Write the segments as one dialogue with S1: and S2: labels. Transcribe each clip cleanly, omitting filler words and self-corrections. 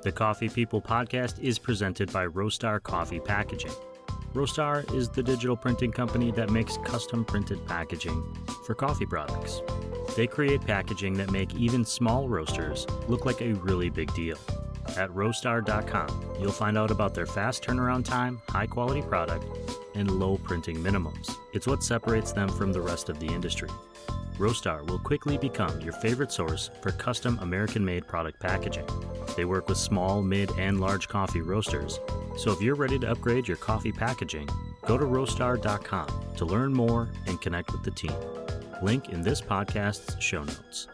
S1: The Coffee People podcast is presented by Roastery Coffee Packaging. Roastery is the digital printing company that makes custom printed packaging for coffee products. They create packaging that make even small roasters look like a really big deal. At roastery.com, you'll find out about their fast turnaround time, high-quality product, and low printing minimums. It's what separates them from the rest of the industry. Roastery will quickly become your favorite source for custom American-made product packaging. They work with small, mid, and large coffee roasters, so if you're ready to upgrade your coffee packaging, go to roastery.com to learn more and connect with the team. Link in this podcast's show notes.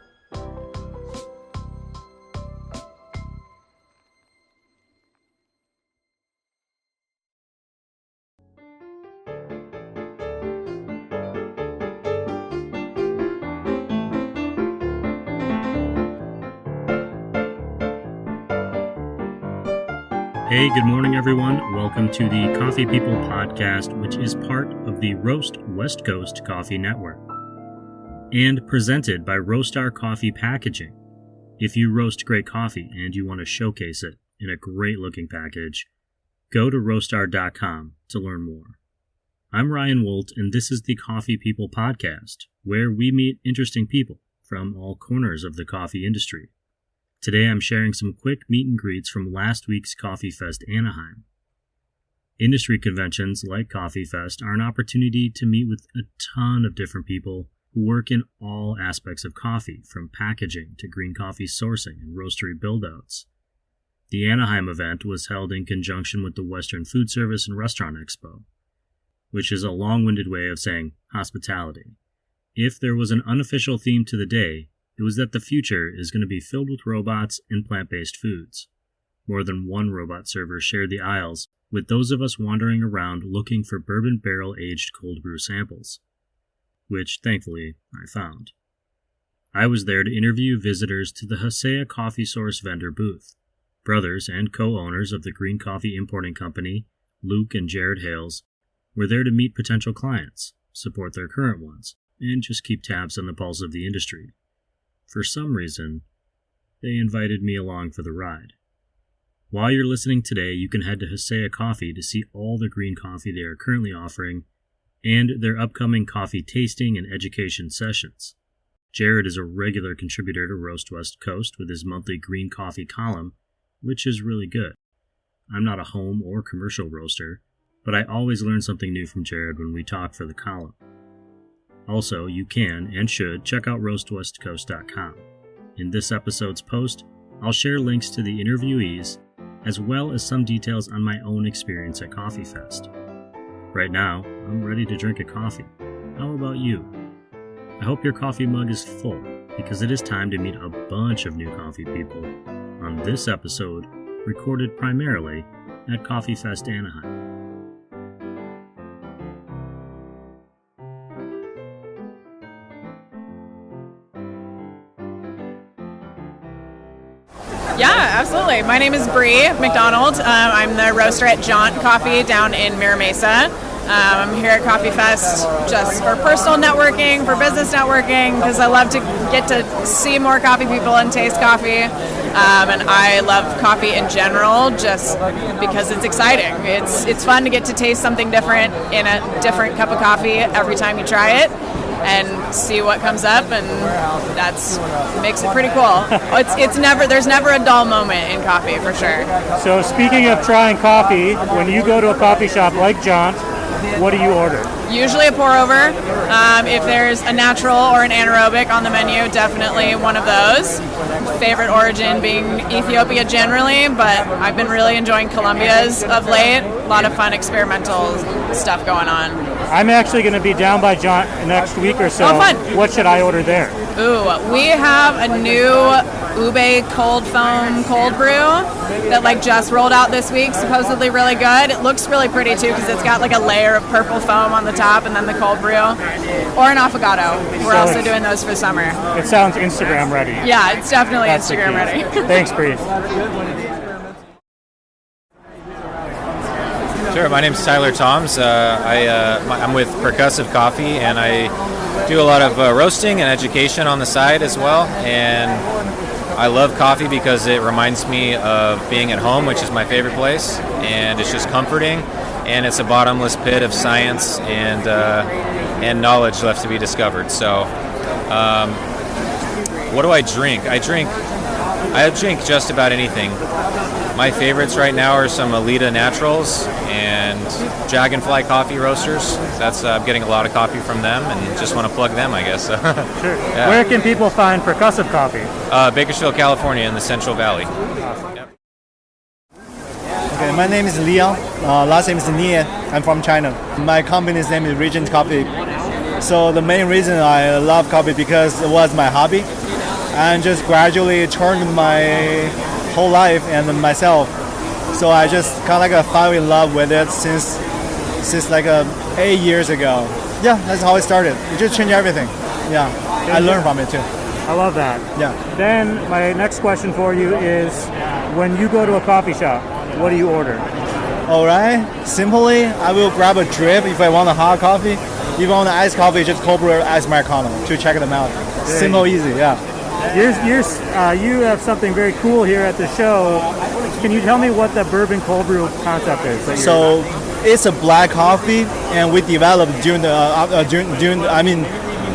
S1: Hey, good morning, everyone. Welcome to the Coffee People podcast, which is part of the Roast West Coast Coffee Network and presented by Roastery Coffee Packaging. If you roast great coffee and you want to showcase it in a great-looking package, go to roastery.com to learn more. I'm Ryan Woldt, and this is the Coffee People podcast, where we meet interesting people from all corners of the coffee industry. Today I'm sharing some quick meet and greets from last week's Coffee Fest Anaheim. Industry conventions like Coffee Fest are an opportunity to meet with a ton of different people who work in all aspects of coffee, from packaging to green coffee sourcing and roastery build-outs. The Anaheim event was held in conjunction with the Western Food Service and Restaurant Expo, which is a long-winded way of saying hospitality. If there was an unofficial theme to the day, it was that the future is going to be filled with robots and plant-based foods. More than one robot server shared the aisles, with those of us wandering around looking for bourbon barrel-aged cold brew samples, which, thankfully, I found. I was there to interview visitors to the Hacea Coffee Source vendor booth. Brothers and co-owners of the green coffee importing company, Luke and Jared Hales, were there to meet potential clients, support their current ones, and just keep tabs on the pulse of the industry. For some reason, they invited me along for the ride. While you're listening today, you can head to Hacea Coffee to see all the green coffee they are currently offering and their upcoming coffee tasting and education sessions. Jared is a regular contributor to Roast West Coast with his monthly green coffee column, which is really good. I'm not a home or commercial roaster, but I always learn something new from Jared when we talk for the column. Also, you can and should check out roastwestcoast.com. In this episode's post, I'll share links to the interviewees, as well as some details on my own experience at Coffee Fest. Right now, I'm ready to drink a coffee. How about you? I hope your coffee mug is full, because it is time to meet a bunch of new coffee people on this episode, recorded primarily at Coffee Fest Anaheim.
S2: Yeah, absolutely. My name is Bree McDonald. I'm the roaster at Jaunt Coffee down in Mira Mesa. I'm here at Coffee Fest just for personal networking, for business networking, because I love to get to see more coffee people and taste coffee. And I love coffee in general just because it's exciting. It's fun to get to taste something different in a different cup of coffee every time you try it, and see what comes up, and that's makes it pretty cool. There's never a dull moment in coffee, for sure.
S3: So speaking of trying coffee, when you go to a coffee shop like Jaunt, what do you order?
S2: Usually a pour over. If there's a natural or an anaerobic on the menu, definitely one of those. Favorite origin being Ethiopia generally, but I've been really enjoying Colombia's of late. A lot of fun experimental stuff going on.
S3: I'm actually going to be down by Jaunt next week or so.
S2: Oh, fun.
S3: What should I order there?
S2: Ooh, we have a new ube cold foam cold brew that just rolled out this week, supposedly really good. It looks really pretty too because it's got a layer of purple foam on the top and then the cold brew. Or an affogato. We're also doing those for summer.
S3: It sounds Instagram ready.
S2: Yeah, it's definitely
S3: That's
S2: Instagram ready.
S3: Thanks, Bree.
S4: Sure, my name's Tyler Toms. I'm with Percussive Coffee, and I do a lot of roasting and education on the side as well. And I love coffee because it reminds me of being at home, which is my favorite place, and it's just comforting, and it's a bottomless pit of science and knowledge left to be discovered. So, what do I drink? I drink just about anything. My favorites right now are some Alita Naturals and Dragonfly Coffee Roasters. That's I'm getting a lot of coffee from them, and just want to plug them, I guess.
S3: Sure.
S4: Yeah.
S3: Where can people find Percussive Coffee?
S4: Bakersfield, California, in the Central Valley. Yep.
S5: Okay, my name is Leon. Last name is Nie. I'm from China. My company's name is Regent Coffee. So the main reason I love coffee because it was my hobby, and just gradually turned my whole life and myself. So I just kind of fell in love with it since like 8 years ago. Yeah, that's how it started. It just changed everything. Yeah, I learned from it too.
S3: I love that.
S5: Yeah.
S3: Then my next question for you is, when you go to a coffee shop, what do you order?
S5: All right. Simply, I will grab a drip if I want a hot coffee. If I want an iced coffee, just cold brew iced Americano to check them out. Simple, easy. Yeah.
S3: You have something very cool here at the show. Can you tell me what the bourbon cold brew concept is?
S5: So it's a black coffee, and we developed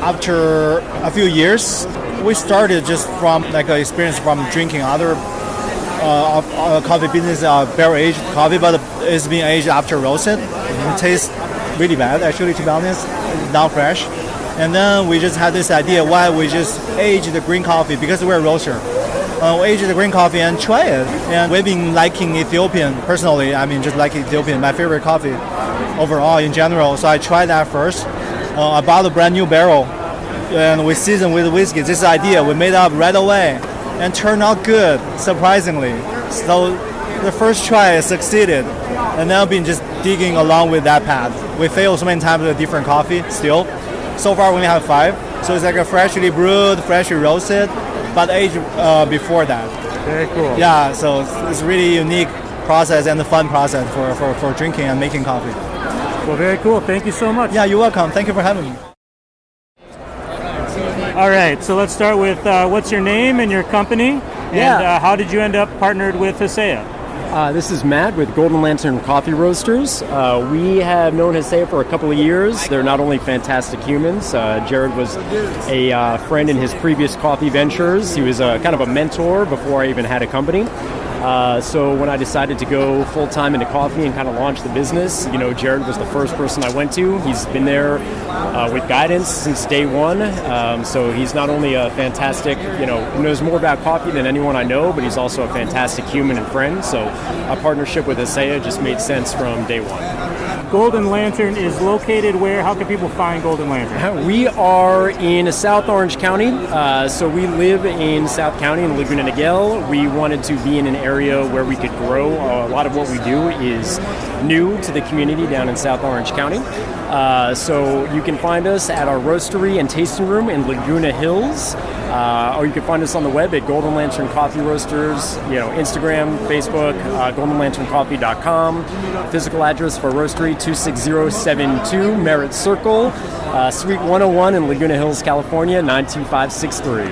S5: after a few years. We started just from like an experience from drinking other coffee business, barrel aged coffee, but it's being aged after roasted. It tastes really bad, actually, to be honest. It's not fresh. And then we just had this idea why we just age the green coffee, because we're a roaster. We age the green coffee and try it. And we've been liking Ethiopian, personally. Just like Ethiopian, my favorite coffee overall in general. So I tried that first. I bought a brand new barrel and we seasoned with whiskey. This idea we made up right away and turned out good, surprisingly. So the first try succeeded. And now I've been just digging along with that path. We failed so many times with different coffee still. So far we only have 5. So it's like a freshly brewed, freshly roasted, but aged before that.
S3: Very cool.
S5: Yeah, so it's really unique process and a fun process for drinking and making coffee.
S3: Well, very cool. Thank you so much.
S5: Yeah, you're welcome. Thank you for having me.
S3: All right, so let's start with what's your name and your company, and how did you end up partnered with Hacea?
S6: This is Matt with Golden Lantern Coffee Roasters. We have known Hacea for a couple of years. They're not only fantastic humans. Jared was a friend in his previous coffee ventures. He was kind of a mentor before I even had a company. So when I decided to go full-time into coffee and kind of launch the business, Jared was the first person I went to. He's been there with guidance since day one. So he's not only a fantastic, knows more about coffee than anyone I know, but he's also a fantastic human and friend. So a partnership with Hacea just made sense from day one.
S3: Golden Lantern is located where? How can people find Golden Lantern?
S6: We are in South Orange County. So we live in South County in Laguna Niguel. We wanted to be in an area where we could grow. A lot of what we do is new to the community down in South Orange County. So you can find us at our roastery and tasting room in Laguna Hills. Or you can find us on the web at Golden Lantern Coffee Roasters, Instagram, Facebook, goldenlanterncoffee.com. Physical address for roastery 26072 Merritt Circle, Suite 101 in Laguna Hills, California, 92563.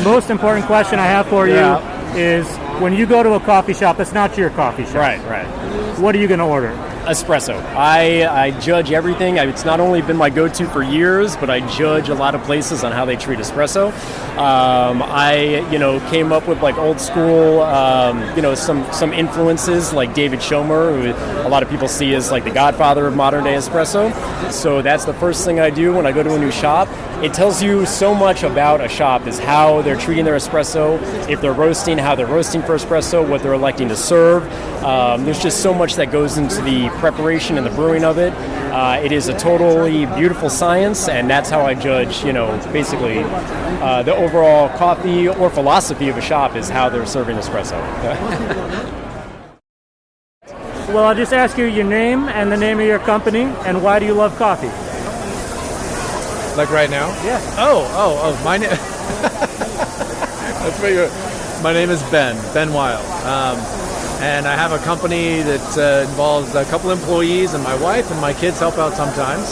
S3: Most important question I have for you is, when you go to a coffee shop, it's not your coffee shop.
S6: Right.
S3: What are you going to order?
S6: Espresso. I judge everything. It's not only been my go-to for years, but I judge a lot of places on how they treat espresso. I came up with like old school, some influences like David Schomer, who a lot of people see as like the godfather of modern day espresso. So that's the first thing I do when I go to a new shop. It tells you so much about a shop, is how they're treating their espresso, if they're roasting, how they're roasting for espresso, what they're electing to serve. There's just so much that goes into the preparation and the brewing of it. It is a totally beautiful science, and that's how I judge, basically the overall coffee or philosophy of a shop is how they're serving espresso.
S3: Well, I'll just ask you your name and the name of your company, and why do you love coffee?
S7: Like right now?
S3: Yeah.
S7: Oh, my name. That's what my name is Ben Wild. And I have a company that involves a couple employees, and my wife and my kids help out sometimes.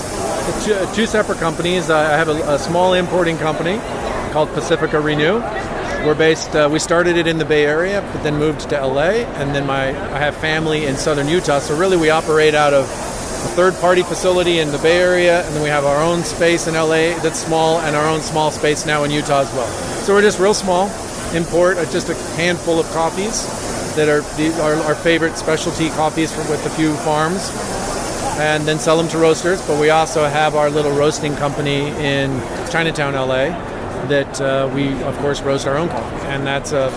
S7: It's two separate companies. I have a small importing company called Pacifica Renew, We're based. We started it in the Bay Area, but then moved to LA, and then I have family in southern Utah. So really, we operate out of a third-party facility in the Bay Area, and then we have our own space in LA that's small, and our own small space now in Utah as well. So we're just real small. Import just a handful of coffees that are our favorite specialty coffees with a few farms, and then sell them to roasters. But we also have our little roasting company in Chinatown, LA, that we, of course, roast our own coffee. And that's a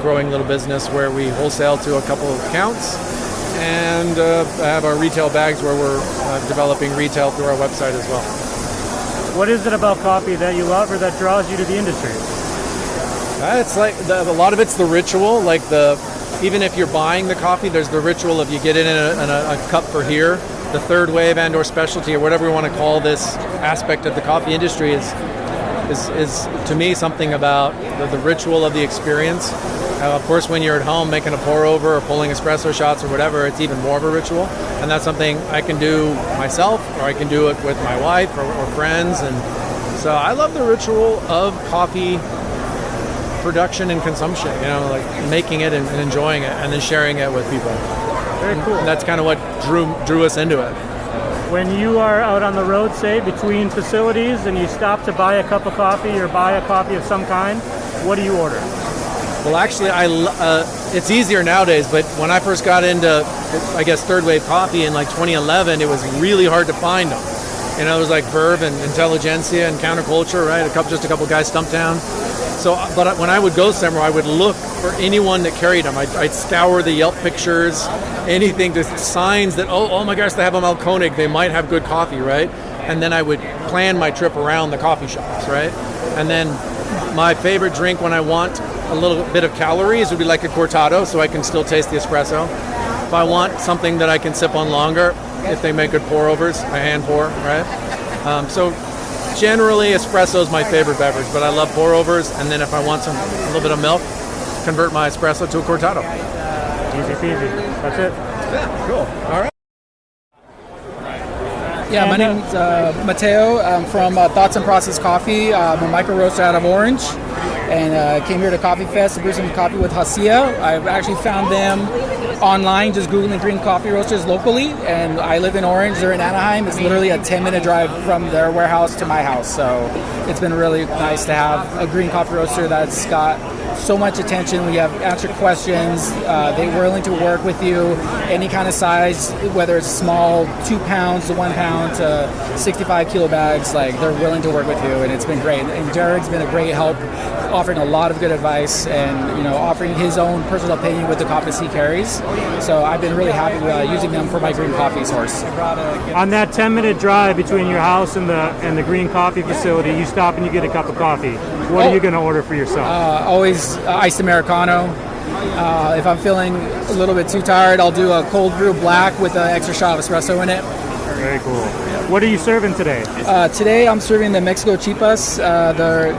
S7: growing little business where we wholesale to a couple of accounts and have our retail bags where we're developing retail through our website as well.
S3: What is it about coffee that you love or that draws you to the industry?
S7: It's like a lot of it's the ritual. Like even if you're buying the coffee, there's the ritual of you get it in a cup for here. The third wave and/or specialty, or whatever we want to call this aspect of the coffee industry, is to me something about the ritual of the experience. Of course, when you're at home making a pour over or pulling espresso shots or whatever, it's even more of a ritual. And that's something I can do myself, or I can do it with my wife or friends. And so I love the ritual of coffee production and consumption, like making it and enjoying it and then sharing it with people.
S3: Very cool.
S7: And that's kind of what drew us into it.
S3: When you are out on the road, say, between facilities, and you stop to buy a cup of coffee or buy a coffee of some kind, what do you order?
S7: Well, actually, it's easier nowadays, but when I first got into, I guess, third wave coffee in like 2011, it was really hard to find them. It was like Verve and Intelligentsia and Counterculture, right? Just a couple guys stumped down. So, but when I would go somewhere, I would look for anyone that carried them. I'd scour the Yelp pictures, anything, just signs that, oh my gosh, they have them Al Koenig, they might have good coffee, right? And then I would plan my trip around the coffee shops, right? And then my favorite drink when I want a little bit of calories would be like a cortado, so I can still taste the espresso. If I want something that I can sip on longer, if they make good pour-overs, a hand pour, right? So generally, espresso is my favorite beverage, but I love pour-overs, and then if I want a little bit of milk, convert my espresso to a cortado.
S3: Easy peasy. That's it.
S7: Yeah, cool. All right.
S8: Yeah, my name is Mateo. I'm from Thoughts and Process Coffee. I'm a micro roaster out of Orange, and came here to Coffee Fest to brew some coffee with Hacea. I actually found them online, just Googling green coffee roasters locally, and I live in Orange. They're in Anaheim. It's literally a 10-minute drive from their warehouse to my house, so it's been really nice to have a green coffee roaster that's got so much attention. We have answered questions. They're willing to work with you, any kind of size, whether it's small, 2 pounds to 1 pound to 65 kilo bags. Like, they're willing to work with you, and it's been great. And Jared's been a great help, offering a lot of good advice and offering his own personal opinion with the coffees he carries. So I've been really happy with using them for my green coffee source.
S3: On that 10-minute drive between your house and the green coffee facility, you stop and you get a cup of coffee. What are you going to order for yourself?
S8: Always iced Americano. If I'm feeling a little bit too tired, I'll do a cold brew black with an extra shot of espresso in it.
S3: Very cool. What are you serving today?
S8: Today I'm serving the Mexico Chipas. They're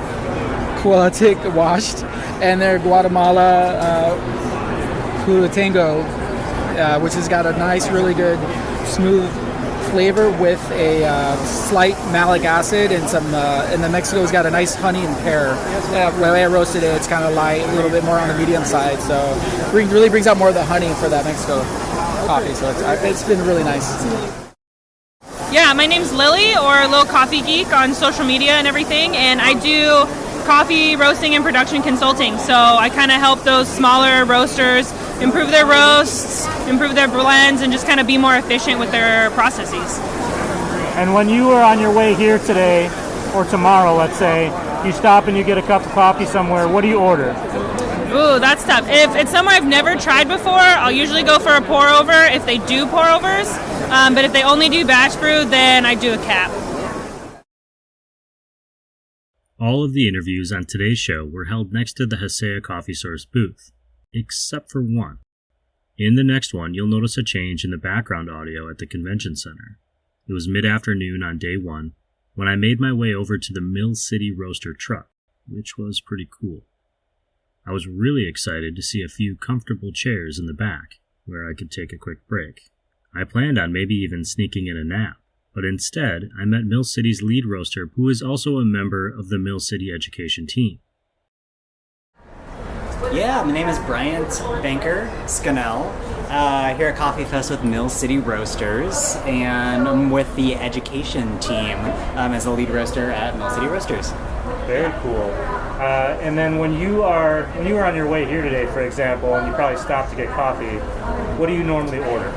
S8: Cuauhtic washed, and they're Guatemala Culatengo, which has got a nice, really good, smooth flavor with a slight malic acid and some. And the Mexico's got a nice honey and pear. The way I roasted it, it's kind of light, a little bit more on the medium side. So really brings out more of the honey for that Mexico coffee. So it's been really nice.
S9: Yeah, my name's Lily, or Little Coffee Geek on social media and everything, and I do coffee roasting and production consulting. So I kind of help those smaller roasters improve their roasts, improve their blends, and just kind of be more efficient with their processes.
S3: And when you are on your way here today, or tomorrow, let's say, you stop and you get a cup of coffee somewhere, what do you order?
S9: Ooh, that's tough. If it's somewhere I've never tried before, I'll usually go for a pour-over if they do pour-overs. But if they only do batch brew, then I do a cap.
S1: All of the interviews on today's show were held next to the Hacea Coffee Source booth, except for one. In the next one, you'll notice a change in the background audio at the convention center. It was mid-afternoon on day one when I made my way over to the Mill City Roaster truck, which was pretty cool. I was really excited to see a few comfortable chairs in the back where I could take a quick break. I planned on maybe even sneaking in a nap, but instead I met Mill City's lead roaster, who is also a member of the Mill City education team.
S10: Yeah, my name is Bryant Banker Scannell. Here at Coffee Fest with Mill City Roasters, and I'm with the education team as the lead roaster at Mill City Roasters.
S3: Very cool. And then when you were on your way here today, for example, and you probably stopped to get coffee, what do you normally order?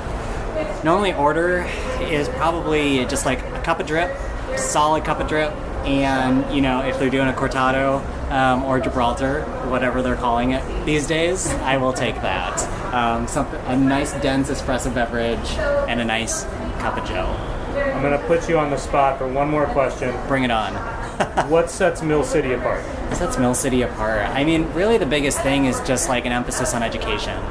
S10: Normally order is probably just like a cup of drip, solid cup of drip, and if they're doing a cortado or Gibraltar, whatever they're calling it these days, I will take that. A nice dense espresso beverage and a nice cup of joe.
S3: I'm going to put you on the spot for one more question.
S10: Bring it on.
S3: What sets Mill City apart?
S10: What sets Mill City apart? I mean, really the biggest thing is just like an emphasis on education.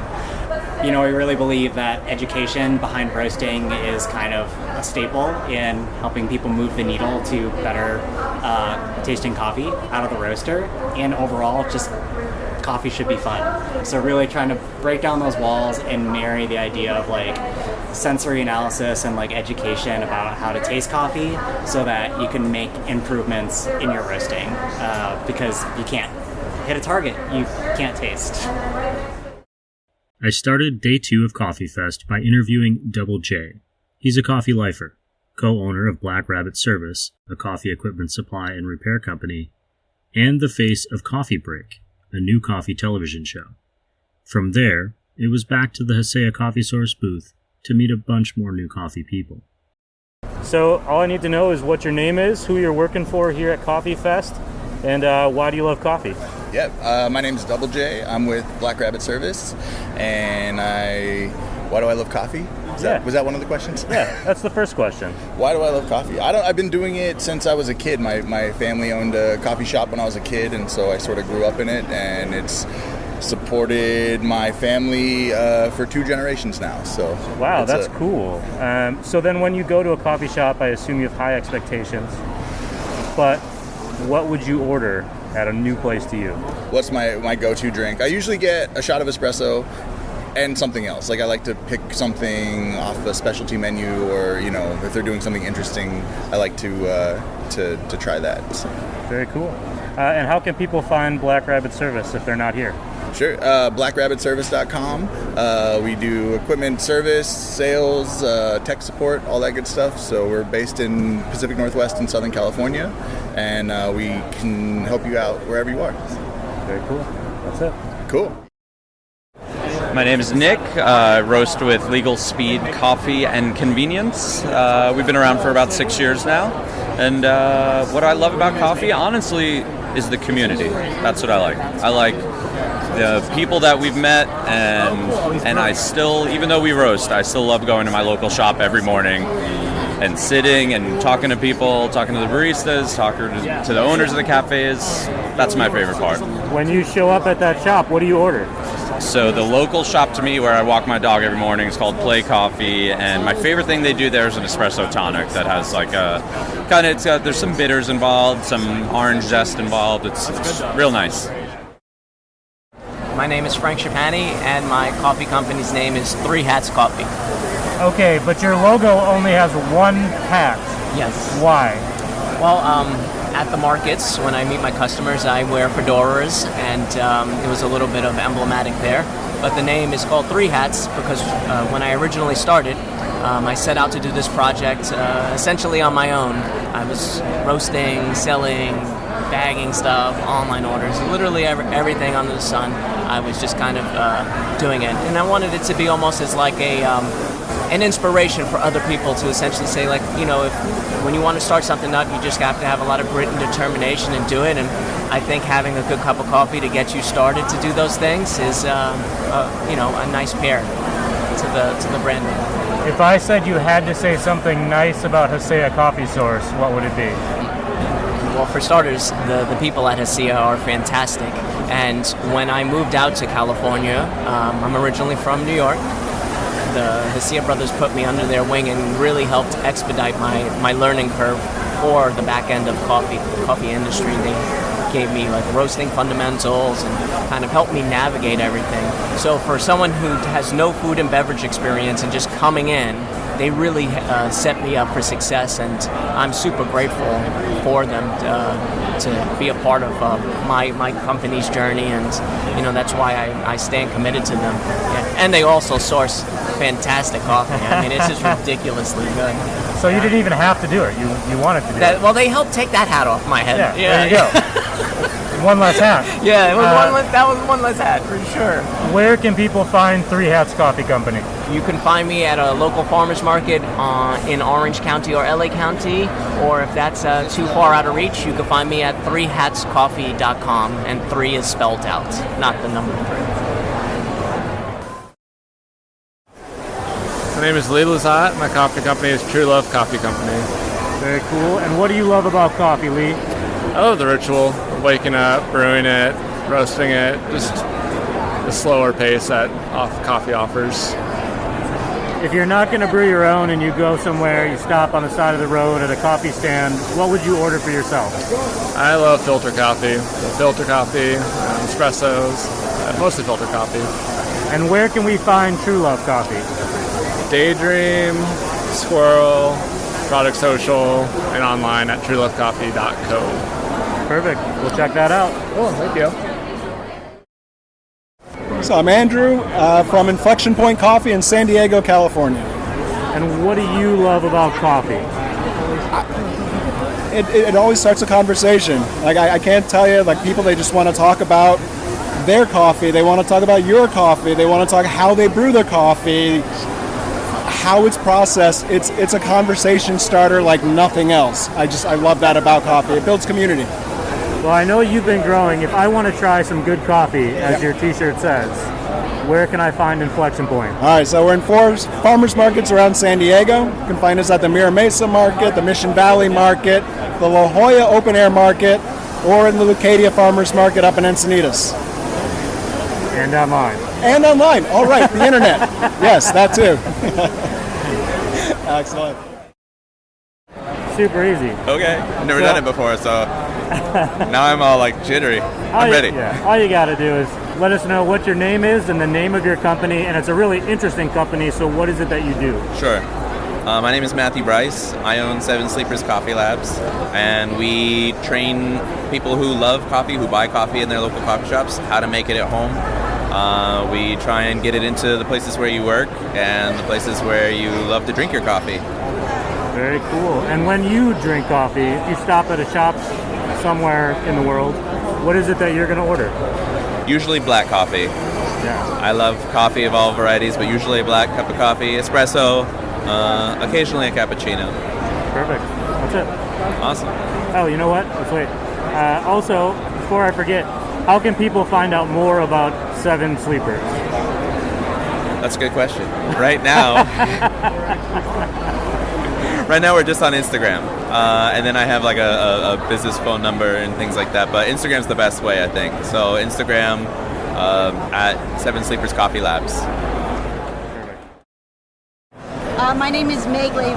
S10: We really believe that education behind roasting is kind of a staple in helping people move the needle to better tasting coffee out of the roaster, and overall just coffee should be fun. So really trying to break down those walls and marry the idea of like sensory analysis and like education about how to taste coffee so that you can make improvements in your roasting, because you can't hit a target you can't taste.
S1: I started day 2 of Coffee Fest by interviewing Double J. He's a coffee lifer, co-owner of Black Rabbit Service, a coffee equipment supply and repair company, and the face of Coffee Break, a new coffee television show. From there, it was back to the Hacea Coffee Source booth to meet a bunch more new coffee people.
S3: So all I need to know is what your name is, who you're working for here at Coffee Fest, and why do you love coffee?
S11: Yeah, my name is Double J. I'm with Black Rabbit Service, and why do I love coffee? Was that one of the questions?
S3: Yeah, that's the first question.
S11: Why do I love coffee? I've been doing it since I was a kid. My family owned a coffee shop when I was a kid, and so I sort of grew up in it, and it's supported my family for 2 generations now. So
S3: wow, that's cool. So then when you go to a coffee shop, I assume you have high expectations, but what would you order at a new place to you?
S11: What's my go-to drink? I usually get a shot of espresso and something else. Like I like to pick something off a specialty menu, or if they're doing something interesting, I like to try that. So.
S3: Very cool. And how can people find Black Rabbit Service if they're not here?
S11: Sure, blackrabbitservice.com. We do equipment service, sales, tech support, all that good stuff. So we're based in Pacific Northwest and Southern California, and we can help you out wherever you are.
S3: Very cool. That's it.
S11: Cool.
S12: My name is Nick. I roast with Legal Speed Coffee and Convenience. We've been around for about 6 years now. And what I love about coffee, honestly, is the community. That's what I like. I like the people that we've met, and I still, even though we roast, I still love going to my local shop every morning and sitting and talking to people, talking to the baristas, talking to the owners of the cafes. That's my favorite part.
S3: When you show up at that shop, what do you order?
S12: So the local shop to me, where I walk my dog every morning, is called Play Coffee, and my favorite thing they do there is an espresso tonic that has like a kind of, there's some bitters involved, some orange zest involved. It's real nice.
S13: My name is Frank Shapani, and my coffee company's name is 3 Hats Coffee.
S3: Okay, but your logo only has 1 hat.
S13: Yes.
S3: Why?
S13: Well, at the markets, when I meet my customers, I wear fedoras, and it was a little bit of emblematic there. But the name is called 3 Hats because when I originally started, I set out to do this project essentially on my own. I was roasting, selling, bagging stuff, online orders, literally everything under the sun. I was just kind of doing it, and I wanted it to be almost as like an inspiration for other people to essentially say, like, if when you want to start something up, you just have to have a lot of grit and determination and do it. And I think having a good cup of coffee to get you started to do those things is a nice pair to the brand.
S3: If I said you had to say something nice about Hacea Coffee Source, what would it be?
S13: Well, for starters, the people at Hacea are fantastic. And when I moved out to California, I'm originally from New York. The Hacea brothers put me under their wing and really helped expedite my learning curve for the back end of the coffee industry. They gave me like roasting fundamentals and kind of helped me navigate everything. So for someone who has no food and beverage experience and just coming in, they really set me up for success, and I'm super grateful for them to be a part of my company's journey, and that's why I stand committed to them. Yeah. And they also source fantastic coffee. I mean, it's just ridiculously good.
S3: So you didn't even have to do it. You wanted to do it.
S13: Well, they helped take that hat off my head.
S3: Yeah, there you go. One less hat.
S13: Yeah, that was one less hat for sure.
S3: Where can people find Three Hats Coffee Company?
S13: You can find me at a local farmers market in Orange County or LA County, or if that's too far out of reach, you can find me at 3hatscoffee.com, and 3 is spelled out, not the number 3.
S7: My name is Lee Lazat. My coffee company is True Love Coffee Company.
S3: Very cool. And what do you love about coffee, Lee?
S7: I love the ritual, waking up, brewing it, roasting it, just the slower pace that coffee offers.
S3: If you're not going to brew your own and you go somewhere, you stop on the side of the road at a coffee stand, what would you order for yourself?
S7: I love filter coffee. Espressos, mostly filter coffee.
S3: And where can we find True Love Coffee?
S7: Daydream, Squirrel, Product Social, and online at truelovecoffee.co.
S3: Perfect. We'll check that out.
S7: Cool. Thank you.
S14: So I'm Andrew from Inflection Point Coffee in San Diego, California.
S3: And what do you love about coffee?
S14: It always starts a conversation. Like I can't tell you, like people, they just want to talk about their coffee. They want to talk about your coffee. They want to talk how they brew their coffee, how it's processed. It's a conversation starter like nothing else. I love that about coffee. It builds community.
S3: Well, I know you've been growing. If I want to try some good coffee, as your t-shirt says, where can I find Inflection Point?
S14: All right, so we're in 4 farmers markets around San Diego. You can find us at the Mira Mesa Market, the Mission Valley Market, the La Jolla Open Air Market, or in the Lucadia Farmers Market up in Encinitas.
S3: And online.
S14: And online. All right, the internet. Yes, that too. Excellent.
S3: Super easy.
S15: Okay, I've never done it before, so now I'm all like jittery. I'm ready.
S3: Yeah, all you got to do is let us know what your name is and the name of your company, and it's a really interesting company, so what is it that you do?
S15: Sure. My name is Matthew Bryce. I own 7 Sleepers Coffee Labs, and we train people who love coffee, who buy coffee in their local coffee shops, how to make it at home. We try and get it into the places where you work and the places where you love to drink your coffee.
S3: Very cool. And when you drink coffee, if you stop at a shop somewhere in the world, what is it that you're going to order?
S15: Usually black coffee.
S3: Yeah.
S15: I love coffee of all varieties, but usually a black cup of coffee, espresso, occasionally a cappuccino.
S3: Perfect. That's it.
S15: Awesome.
S3: Oh, you know what? Let's wait. Also, before I forget, how can people find out more about 7 Sleepers?
S15: That's a good question. Right now, we're just on Instagram, and then I have like a business phone number and things like that. But Instagram's the best way, I think. So Instagram at 7 Sleepers Coffee Labs.
S16: My name is Meg Levu,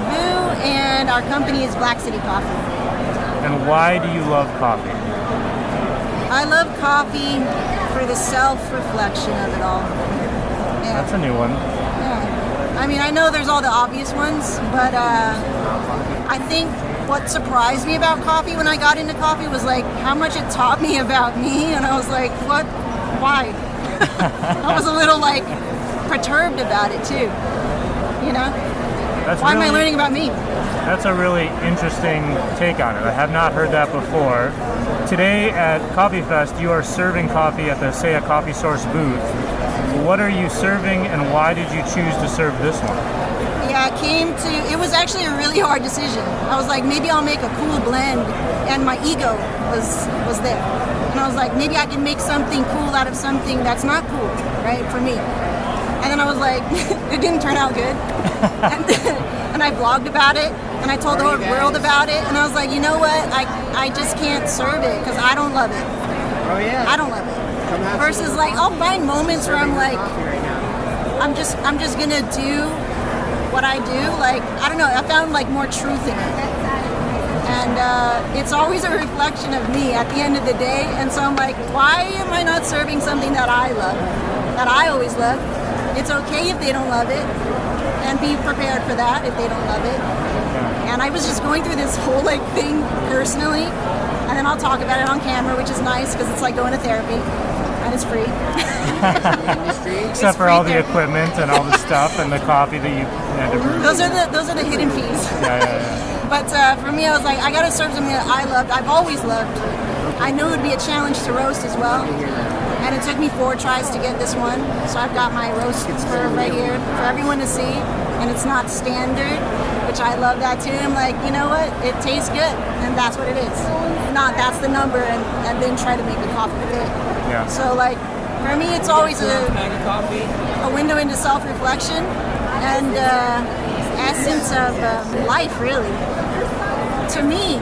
S16: and our company is BLK City Coffee.
S3: And why do you love coffee?
S16: I love coffee for the self-reflection of it all. Yeah.
S3: That's a new one.
S16: Yeah. I mean, I know there's all the obvious ones, but I think what surprised me about coffee when I got into coffee was like how much it taught me about me, and I was like, what? Why? I was a little like perturbed about it too. You know? Why am I learning about me?
S3: That's a really interesting take on it. I have not heard that before. Today at Coffee Fest, you are serving coffee at the Hacea Coffee Source booth. What are you serving, and why did you choose to serve this one?
S16: Yeah, it was actually a really hard decision. I was like, maybe I'll make a cool blend, and my ego was there. And I was like, maybe I can make something cool out of something that's not cool, right, for me. And then I was like, it didn't turn out good. And I vlogged about it, and I told the whole world about it, and I was like, you know what, I just can't serve it because I don't love it.
S17: Oh yeah.
S16: I don't love it. Versus like, I'll find moments where I'm like, I'm just gonna do what I do. Like, I don't know, I found like more truth in it. And it's always a reflection of me at the end of the day. And so I'm like, why am I not serving something that I love, that I always love? it's okay if they don't love it, and be prepared for that if they don't love it. And I was just going through this whole thing personally, and then I'll talk about it on camera, which is nice because it's like going to therapy, and it's free.
S3: Except for all the equipment and all the stuff and the coffee that you had to brew.
S16: Those are the hidden fees.
S3: Yeah.
S16: But for me, I was like, I gotta serve something that I loved. I've always loved. I knew it would be a challenge to roast as well, and it took me 4 tries to get this one. So I've got my roast for right here for everyone to see, and it's not standard, which I love that too. I'm like, you know what? It tastes good, and that's what it is. Not that's the number, and then try to make the coffee fit.
S3: Yeah.
S16: So for me, it's always a window into self-reflection and essence of life, really. To me.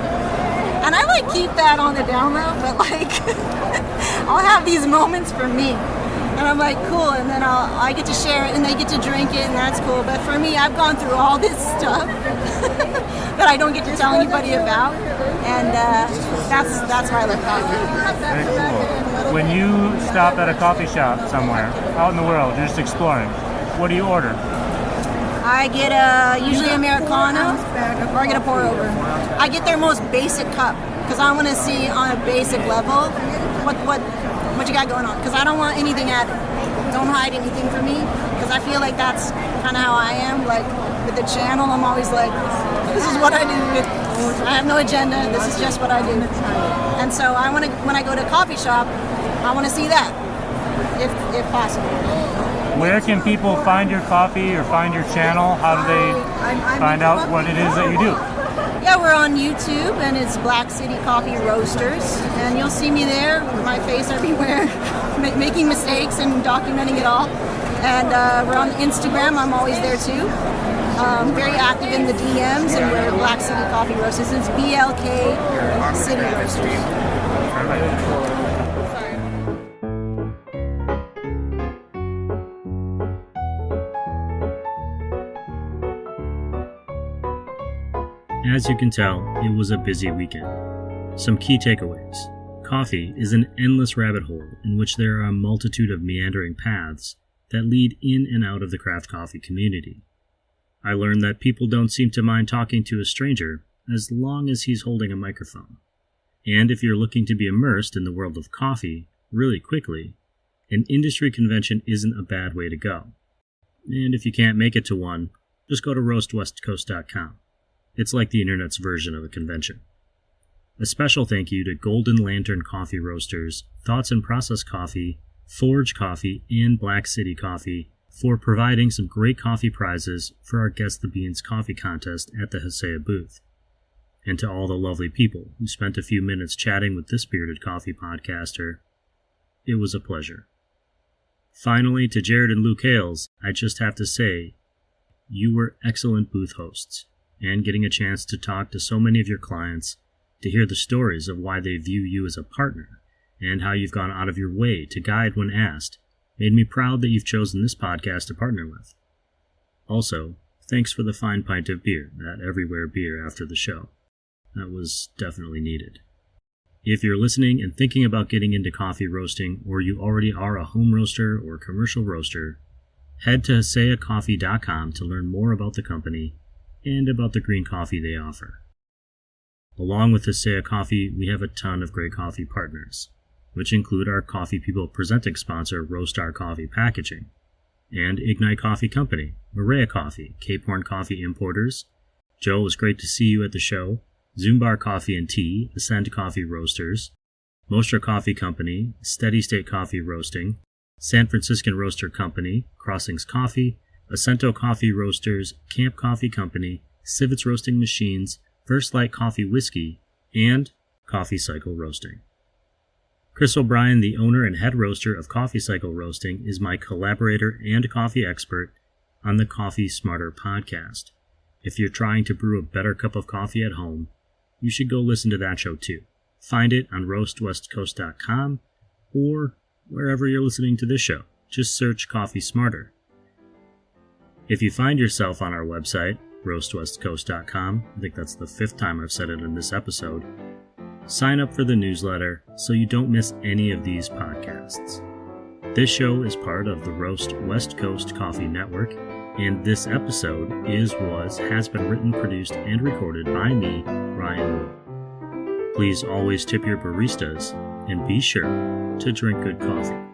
S16: And I keep that on the down low, but I'll have these moments for me. And I'm like, cool, and then I get to share it and they get to drink it, and that's cool. But for me, I've gone through all this stuff that I don't get to tell anybody about. And that's why I love coffee.
S3: Very cool. When you stop at a coffee shop somewhere out in the world, you're just exploring, what do you order?
S16: I get usually Americano, or I get a pour over. I get their most basic cup because I want to see on a basic level what you got going on. Because I don't want anything added. Don't hide anything from me because I feel like that's kind of how I am. With the channel, I'm always like, this is what I do. I have no agenda. This is just what I do. And so when I go to a coffee shop, I want to see that, if possible.
S3: Where can people find your coffee or find your channel? How do they find out what it is that you do?
S16: Yeah, we're on YouTube, and it's BLK City Coffee Roasters, and you'll see me there with my face everywhere, making mistakes and documenting it all. And we're on Instagram. I'm always there too. Very active in the DMs, and we're BLK City Coffee Roasters. It's BLK City Roasters.
S1: As you can tell, it was a busy weekend. Some key takeaways. Coffee is an endless rabbit hole in which there are a multitude of meandering paths that lead in and out of the craft coffee community. I learned that people don't seem to mind talking to a stranger as long as he's holding a microphone. And if you're looking to be immersed in the world of coffee really quickly, an industry convention isn't a bad way to go. And if you can't make it to one, just go to roastwestcoast.com. It's like the internet's version of a convention. A special thank you to Golden Lantern Coffee Roasters, Thoughts and Process Coffee, Forge Coffee, and BLK City Coffee for providing some great coffee prizes for our Guess the Beans coffee contest at the Hacea booth. And to all the lovely people who spent a few minutes chatting with this bearded coffee podcaster, it was a pleasure. Finally, to Jared and Luke Hales, I just have to say, you were excellent booth hosts, and getting a chance to talk to so many of your clients, to hear the stories of why they view you as a partner, and how you've gone out of your way to guide when asked, made me proud that you've chosen this podcast to partner with. Also, thanks for the fine pint of beer, that Everywhere beer after the show. That was definitely needed. If you're listening and thinking about getting into coffee roasting, or you already are a home roaster or commercial roaster, head to haceacoffee.com to learn more about the company and about the green coffee they offer. Along with Hacea Coffee, we have a ton of great coffee partners, which include our Coffee People presenting sponsor, Roastar Coffee Packaging, and Ignite Coffee Company, Hacea Coffee, Cape Horn Coffee Importers. Joe, it was great to see you at the show. Zumbar Coffee and Tea, Ascend Coffee Roasters, Mostra Coffee Company, Steady State Coffee Roasting, San Franciscan Roaster Company, Crossings Coffee, Acento Coffee Roasters, Camp Coffee Company, Civets Roasting Machines, First Light Coffee Whiskey, and Coffee Cycle Roasting. Chris O'Brien, the owner and head roaster of Coffee Cycle Roasting, is my collaborator and coffee expert on the Coffee Smarter podcast. If you're trying to brew a better cup of coffee at home, you should go listen to that show too. Find it on roastwestcoast.com or wherever you're listening to this show. Just search Coffee Smarter. If you find yourself on our website, roastwestcoast.com, I think that's the 5th time I've said it in this episode, sign up for the newsletter so you don't miss any of these podcasts. This show is part of the Roast West Coast Coffee Network, and this episode has been written, produced, and recorded by me, Ryan Woldt. Please always tip your baristas, and be sure to drink good coffee.